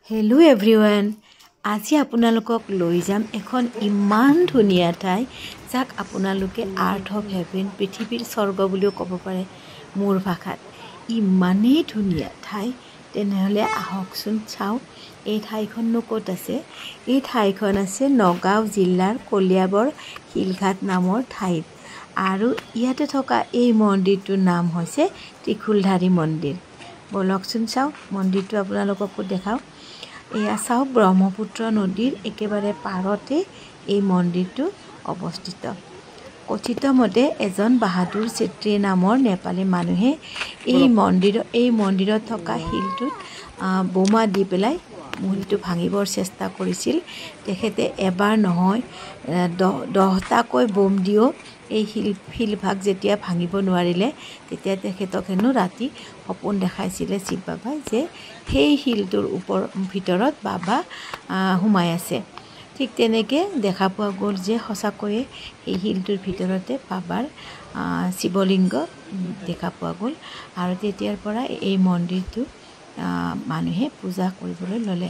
Hello' everyone, আজি আপোনালোকক লৈ যাম এখন ইমান ধুনীয়া ঠাই যাক আপোনালোকে আৰ্থ অফ হেভেন, পৃথিৱীৰ স্বৰ্গ বুলিও ক'ব পাৰে মোৰ ভাষাত। ইমানেই ধুনীয়া ঠাই, তেনেহ'লে আহকচোন চাওঁ এই ঠাইখননো ক'ত আছে। এই ঠাইখন আছে নগাঁও জিলাৰ কলিয়াবৰ শিলঘাট নামৰ ঠাইত, আৰু ইয়াতে থকা এই মন্দিৰটোৰ নাম হৈছে ত্ৰিশূলধাৰী মন্দিৰ। বলকচোন চাওঁ, মন্দিৰটো আপোনালোককো দেখাওঁ। এয়া চাওক, ব্ৰহ্মপুত্ৰ নদীৰ একেবাৰে পাৰতে এই মন্দিৰটো অৱস্থিত। কথিত মতে এজন বাহাদুৰ চেত্ৰী নামৰ নেপালী মানুহে এই মন্দিৰত থকা শিলটোত বোমা দি পেলাই মূলটো ভাঙিবৰ চেষ্টা কৰিছিল। তেখেতে এবাৰ নহয় 10টাকৈ বোম দিও এই শিলভাগ যেতিয়া ভাঙিব নোৱাৰিলে, তেতিয়া তেখেতক হেনো ৰাতি সপোন দেখাইছিলে শিৱ বাবাই যে সেই শিলটোৰ ভিতৰত বাবা সোমাই আছে। ঠিক তেনেকৈ দেখা পোৱা গ'ল যে সঁচাকৈয়ে সেই শিলটোৰ ভিতৰতে বাবাৰ শিৱলিংগ দেখা পোৱা গ'ল, আৰু তেতিয়াৰ পৰা এই মন্দিৰটো মানুহে পূজা কৰিবলৈ ল'লে।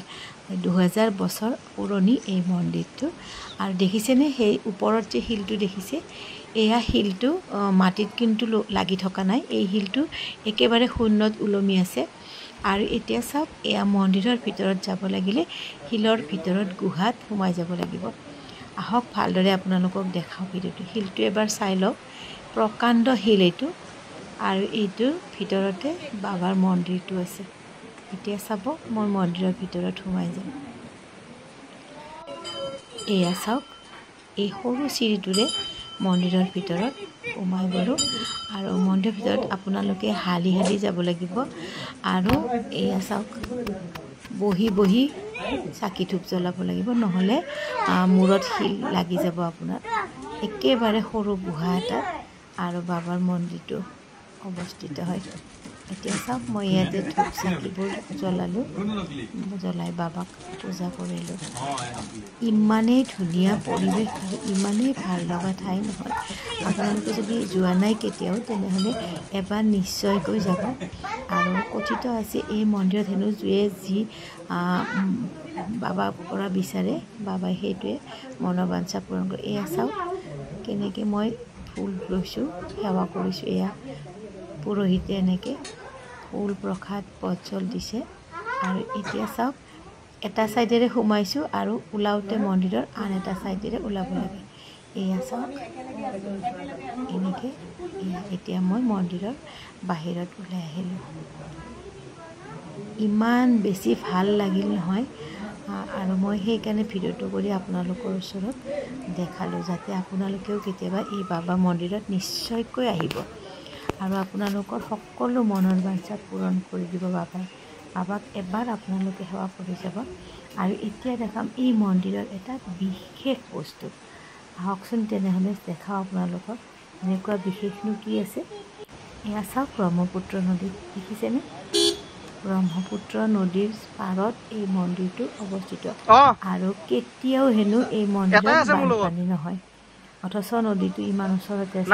2000 বছৰ পুৰণি এই মন্দিৰটো। আৰু দেখিছেনে সেই ওপৰত যে শিলটো দেখিছে, এয়া শিলটো মাটিত কিন্তু লাগি থকা নাই। এই শিলটো একেবাৰে শূন্যত ওলমি আছে। আৰু এতিয়া চাওক, এয়া মন্দিৰৰ ভিতৰত যাব লাগিলে শিলৰ ভিতৰত গুহাত সোমাই যাব লাগিব। আহক ভালদৰে আপোনালোকক দেখাওঁ ভিডিঅ'টো। শিলটো এবাৰ চাই লওক, প্ৰকাণ্ড শিল এইটো, আৰু এইটোৰ ভিতৰতে বাবাৰ মন্দিৰটো আছে। এতিয়া চাব, মই মন্দিৰৰ ভিতৰত সোমাই যাম। এয়া চাওক, এই সৰু চিৰিটোৰে মন্দিৰৰ ভিতৰত সোমাই গ'লোঁ, আৰু মন্দিৰৰ ভিতৰত আপোনালোকে হালি হালি যাব লাগিব। আৰু এয়া চাওক, বহি বহি চাকি ধূপ জ্বলাব লাগিব, নহ'লে মূৰত শিল লাগি যাব আপোনাৰ। একেবাৰে সৰু গুহা এটাত আৰু বাবাৰ মন্দিৰটো অৱস্থিত হয়। এতিয়া চাওক, মই ইয়াতে ধূপ চাকিবোৰ জ্বলাই বাবাক পূজা কৰিলোঁ। ইমানেই ধুনীয়া পৰিৱেশ আৰু ইমানেই ভাল লগা ঠাই নহয়, আপোনালোকে যদি যোৱা নাই কেতিয়াও, তেনেহ'লে এবাৰ নিশ্চয়কৈ যাব। আৰু কথিত আছে এই মন্দিৰত হেনো যি বাবাৰ পৰা বিচাৰে, বাবাই সেইটোৱে মনোবাঞ্ছা পূৰণ কৰে। এয়া চাওক কেনেকৈ মই ফুল লৈছোঁ, সেৱা কৰিছোঁ। এয়া পুৰোহিতে এনেকৈ ফুল প্ৰসাদ পজল দিছে। আৰু এতিয়া চাওক, এটা ছাইডেৰে সোমাইছোঁ আৰু ওলাওঁতে মন্দিৰৰ আন এটা ছাইডেৰে ওলাব লাগে। এয়া চাওক, এনেকৈ এতিয়া মই মন্দিৰৰ বাহিৰত ওলাই আহিলোঁ। ইমান বেছি ভাল লাগিল নহয়, আৰু মই সেইকাৰণে ভিডিঅ'টো কৰি আপোনালোকৰ ওচৰত দেখালোঁ, যাতে আপোনালোকেও কেতিয়াবা এই বাবা মন্দিৰত নিশ্চয়কৈ আহিব, আৰু আপোনালোকৰ সকলো মনৰ বাঞ্ছা পূৰণ কৰি দিব বাবাই। বাবাক এবাৰ আপোনালোকে সেৱা কৰি যাব। আৰু এতিয়া দেখাম এই মন্দিৰৰ এটা বিশেষ বস্তু। আহকচোন তেনেহ'লে দেখাওঁ আপোনালোকক, এনেকুৱা বিশেষনো কি আছে। এয়া চাওক, ব্ৰহ্মপুত্ৰ নদী দেখিছেনে? ব্ৰহ্মপুত্ৰ নদীৰ পাৰত এই মন্দিৰটো অৱস্থিত, আৰু কেতিয়াও হেনো এই মন্দিৰত বানপানী নহয়। অথচ নদীটো ইমান ওচৰতে আছে,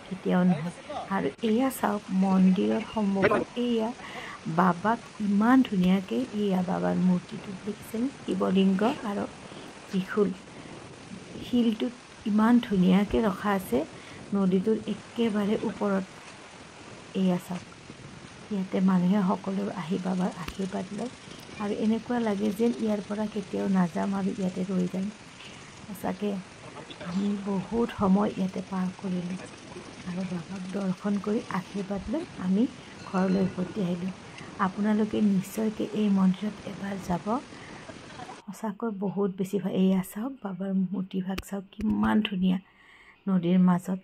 কেতিয়াও নহয়। আৰু এয়া চাওক, মন্দিৰৰ সন্মুখত এয়া বাবাক ইমান ধুনীয়াকৈ, এয়া বাবাৰ মূৰ্তিটো দেখিছেনে? শিৱলিংগ আৰু ত্ৰিশূল, শিলটোত ইমান ধুনীয়াকৈ ৰখা আছে নদীটোৰ একেবাৰে ওপৰত। এয়া চাওক, ইয়াতে মানুহে সকলো আহি বাবাৰ আশীৰ্বাদ লয়, আৰু এনেকুৱা লাগে যেন ইয়াৰ পৰা কেতিয়াও নাযাম আৰু ইয়াতে ৰৈ যাম। সঁচাকৈ আমি বহুত সময় ইয়াতে পাৰ কৰিলোঁ, আৰু বাবাক দৰ্শন কৰি আশীৰ্বাদ লৈ আমি ঘৰলৈ উভতি আহিলোঁ। আপোনালোকে নিশ্চয়কৈ এই মন্দিৰত এবাৰ যাব, সঁচাকৈ বহুত বেছি ভাল। এয়া চাওক, বাবাৰ মূৰ্তিভাগ চাওক কিমান ধুনীয়া নদীৰ মাজত।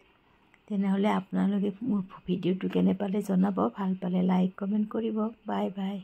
তেনেহ'লে আপোনালোকে মোৰ ভিডিঅ'টো কেনে পালে জনাব, ভাল পালে লাইক কমেণ্ট কৰিব। Bye bye.